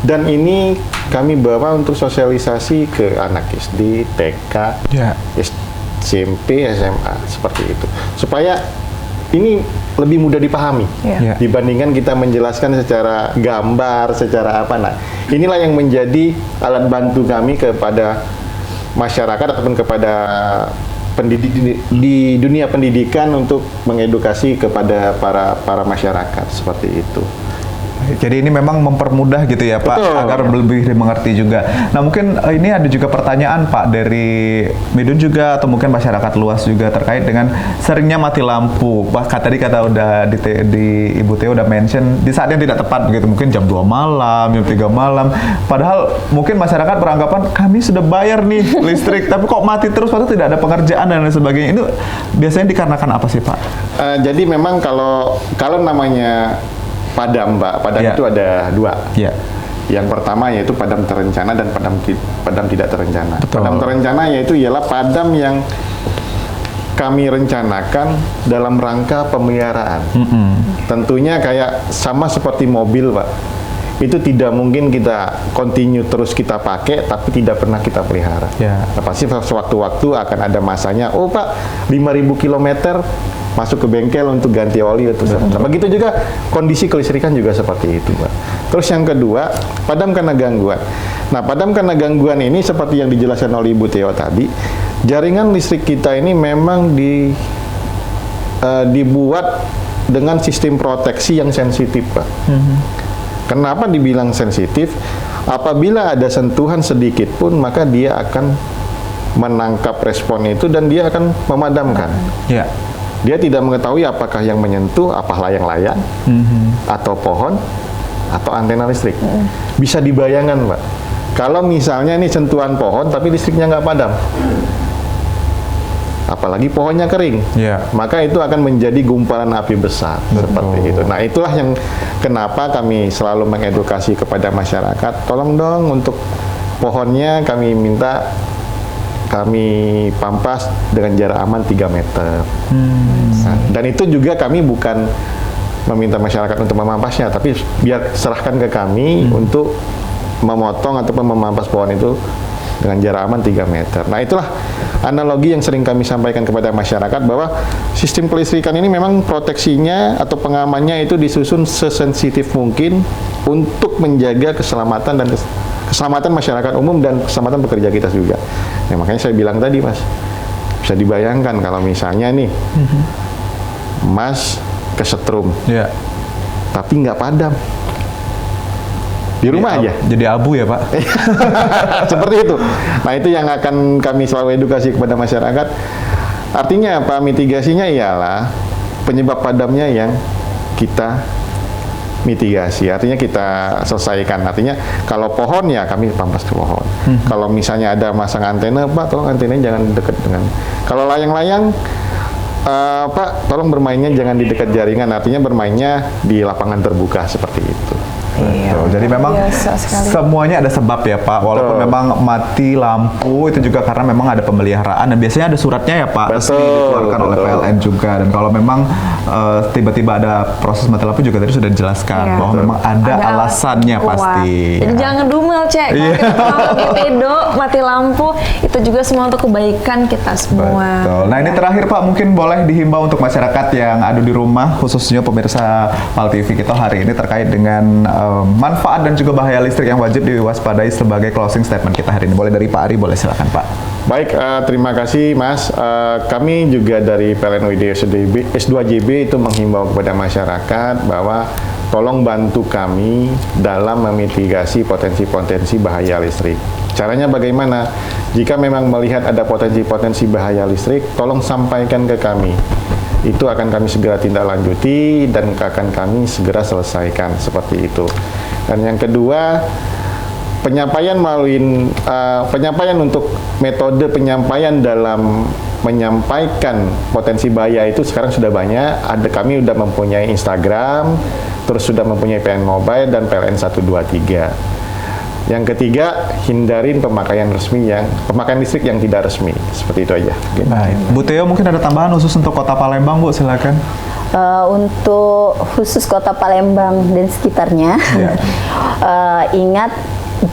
Dan ini kami bawa untuk sosialisasi ke anak SD, TK, SMP, SMA, seperti itu. Supaya ini lebih mudah dipahami dibandingkan kita menjelaskan secara gambar, secara apa. Nah, inilah yang menjadi alat bantu kami kepada masyarakat ataupun kepada pendidik di dunia pendidikan untuk mengedukasi kepada para masyarakat seperti itu. Jadi ini memang mempermudah gitu ya Pak, agar lebih dimengerti juga. Nah mungkin ini ada juga pertanyaan Pak dari Midun juga atau mungkin masyarakat luas juga terkait dengan seringnya mati lampu. Tadi kata udah di Ibu Teo udah mention di saat yang tidak tepat begitu, mungkin jam 2 malam, jam 3 malam. Padahal mungkin masyarakat beranggapan kami sudah bayar nih listrik, tapi kok mati terus padahal tidak ada pengerjaan dan lain sebagainya. Itu biasanya dikarenakan apa sih Pak? Jadi memang kalau namanya padam, Mbak. Padam itu ada 2. Yang pertama yaitu padam terencana dan padam tidak terencana. Padam terencana yaitu ialah padam yang kami rencanakan dalam rangka pemeliharaan. Tentunya kayak sama seperti mobil, Pak. Itu tidak mungkin kita continue terus kita pakai tapi tidak pernah kita pelihara. Nah, pasti sewaktu-waktu akan ada masanya, oh Pak, 5.000 kilometer masuk ke bengkel untuk ganti oli itu. Nah, begitu juga kondisi kelistrikan juga seperti itu, Pak. Terus yang kedua, padam karena gangguan. Nah, padam karena gangguan ini seperti yang dijelaskan oleh Ibu Teo tadi, jaringan listrik kita ini memang dibuat dengan sistem proteksi yang sensitif, Pak. Kenapa dibilang sensitif? Apabila ada sentuhan sedikit pun, maka dia akan menangkap respon itu dan dia akan memadamkan. Dia tidak mengetahui apakah yang menyentuh, apa layang-layang, atau pohon, atau antena listrik. Bisa dibayangkan, Pak. Kalau misalnya ini sentuhan pohon, tapi listriknya nggak padam. Apalagi pohonnya kering, maka itu akan menjadi gumpalan api besar. Seperti itu. Nah, itulah yang kenapa kami selalu mengedukasi kepada masyarakat, tolong dong untuk pohonnya kami minta kami pampas dengan jarak aman 3 meter. Nah, dan itu juga kami bukan meminta masyarakat untuk memampasnya, tapi biar serahkan ke kami untuk memotong ataupun memampas pohon itu dengan jarak aman 3 meter. Nah, itulah analogi yang sering kami sampaikan kepada masyarakat bahwa sistem kelistrikan ini memang proteksinya atau pengamannya itu disusun sesensitif mungkin untuk menjaga keselamatan dan keselamatan masyarakat umum dan keselamatan pekerja kita juga. Nah, makanya saya bilang tadi, Mas, bisa dibayangkan kalau misalnya nih Mas kesetrum, tapi nggak padam di rumah aja. Jadi abu ya Pak? Seperti itu. Nah, itu yang akan kami selalu edukasi kepada masyarakat. Artinya apa? Mitigasinya ialah penyebab padamnya yang kita mitigasi. Artinya kita selesaikan. Artinya kalau pohon ya kami pampas ke pohon. Kalau misalnya ada masang antena, Pak, tolong antenanya jangan dekat dengan. Kalau layang-layang, Pak, tolong bermainnya jangan di dekat jaringan. Artinya bermainnya di lapangan terbuka seperti itu. Iya, Jadi memang biasa sekali. semuanya ada sebab ya Pak. Walaupun memang mati lampu itu juga karena memang ada pemeliharaan dan biasanya ada suratnya ya Pak. Resmi dikeluarkan oleh PLN juga. Dan kalau memang tiba-tiba ada proses mati lampu juga tadi sudah dijelaskan Iya. bahwa memang ada alasannya kuat. pasti. Jadi Ya. jangan dumel, Cek. Kalau kita pulang lagi pedo, mati lampu, itu juga semua untuk kebaikan kita semua. Betul. Nah ini terakhir Pak, mungkin boleh dihimbau untuk masyarakat yang ada di rumah, khususnya pemirsa PAL TV kita hari ini terkait dengan manfaat dan juga bahaya listrik yang wajib diwaspadai sebagai closing statement kita hari ini. Boleh dari Pak Ari, boleh silakan Pak. Baik, terima kasih Mas. Kami juga dari PLN UID S2JB itu menghimbau kepada masyarakat bahwa tolong bantu kami dalam memitigasi potensi-potensi bahaya listrik. Caranya bagaimana? Jika memang melihat ada potensi-potensi bahaya listrik, tolong sampaikan ke kami. Itu akan kami segera tindak lanjuti dan akan kami segera selesaikan seperti itu. Dan yang kedua, penyampaian melalui penyampaian untuk metode penyampaian dalam menyampaikan potensi bahaya itu sekarang sudah banyak. Kami sudah mempunyai Instagram, terus sudah mempunyai PLN Mobile dan PLN 123. Yang ketiga, hindarin pemakaian listrik yang tidak resmi. Seperti itu aja. Baik. Bu Teo mungkin ada tambahan khusus untuk Kota Palembang, Bu, silakan. Untuk khusus Kota Palembang dan sekitarnya, ingat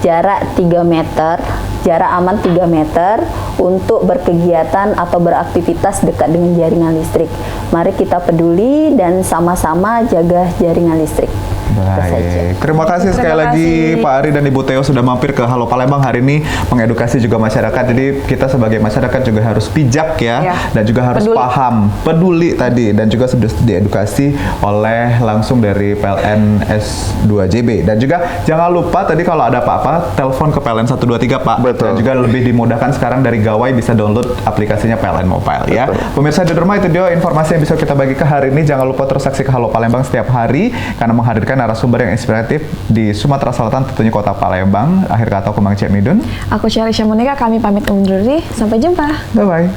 jarak 3 meter, jarak aman 3 meter untuk berkegiatan atau beraktivitas dekat dengan jaringan listrik. Mari kita peduli dan sama-sama jaga jaringan listrik. Baik, terima kasih sekali lagi Pak Ari dan Ibu Teo sudah mampir ke Halo Palembang hari ini mengedukasi juga masyarakat. Jadi kita sebagai masyarakat juga harus bijak ya, dan juga harus paham, peduli tadi, dan juga sudah diedukasi oleh langsung dari PLN S2JB. Dan juga jangan lupa tadi kalau ada apa-apa telepon ke PLN 123 Pak. Betul. Dan juga lebih dimudahkan sekarang dari gawai bisa download aplikasinya PLN Mobile ya. Pemirsa di rumah, itu dia informasi yang bisa kita bagikan hari ini. Jangan lupa terus saksikan Halo Palembang setiap hari karena menghadirkan narasumber yang inspiratif di Sumatera Selatan, tentunya Kota Palembang. Akhir kata aku Mang Cek Midun. Aku Syarissa Monika, kami pamit undur diri. Sampai jumpa. Bye-bye.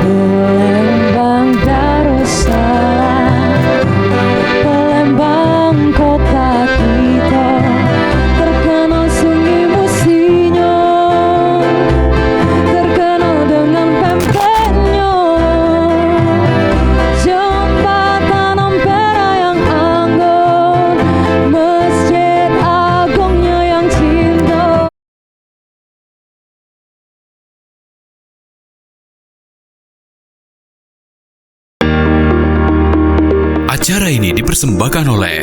Palembang Darussalam, Palembang kota kita, terkenal sunyi musinya, terkenal dengan pempeknya, jembatan Ampera yang anggun, masjid agungnya yang cinta. Acara ini dipersembahkan oleh